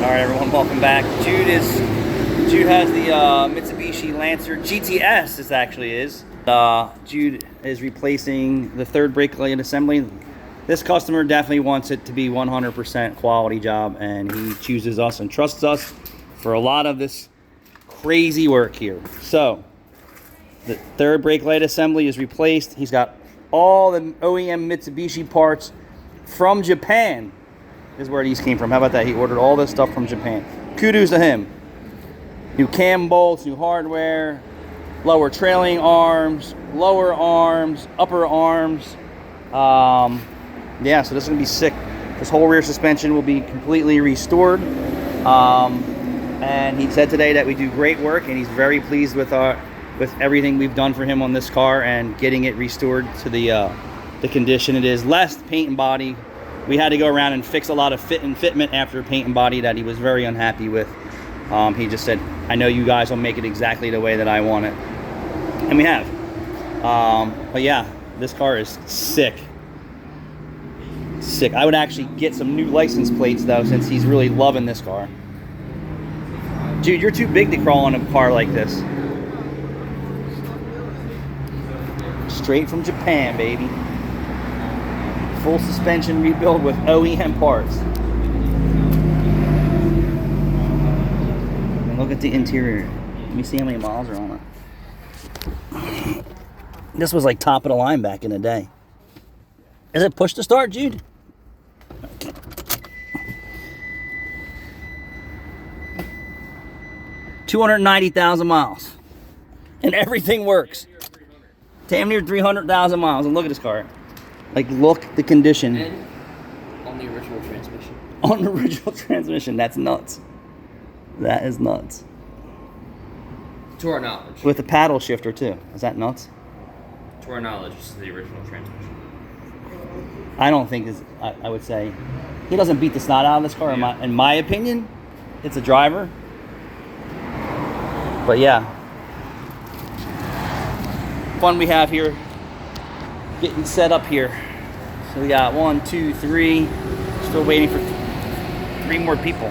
All right, everyone, welcome back. Jude has the Mitsubishi Lancer GTS. This actually is. Jude is replacing the third brake light assembly. This customer definitely wants it to be 100% quality job, and he chooses us and trusts us for a lot of this crazy work here. So the third brake light assembly is replaced. He's got all the OEM Mitsubishi parts from Japan. This is where these came from. How about that? He ordered all this stuff from Japan. Kudos to him. New cam bolts, new hardware, lower trailing arms, lower arms, upper arms. Yeah, so this is going to be sick. This whole rear suspension will be completely restored. And he said today that we do great work, and he's very pleased with everything we've done for him on this car and getting it restored to the condition it is. Less paint and body. We had to go around and fix a lot of fitment after paint and body that he was very unhappy with. He just said, I know you guys will make it exactly the way that I want it. And we have. But yeah, this car is sick. Sick. I would actually get some new license plates though, since he's really loving this car. Dude, you're too big to crawl on a car like this. Straight from Japan, baby. Full suspension rebuild with OEM parts. And look at the interior. Let me see how many miles are on it. This was like top of the line back in the day. Is it push to start, Jude? 290,000 miles. And everything works. Damn near 300,000 miles. And look at this car. Like, look the condition. And on the original transmission. On the original transmission. That's nuts. That is nuts. To our knowledge. With a paddle shifter, too. Is that nuts? To our knowledge, this is the original transmission. I don't think this, I would say, he doesn't beat the snot out of this car. Yeah. In my opinion, it's a driver. But yeah. Fun we have here. Getting set up here. So we got 1, 2, 3. Still waiting for 3 more people.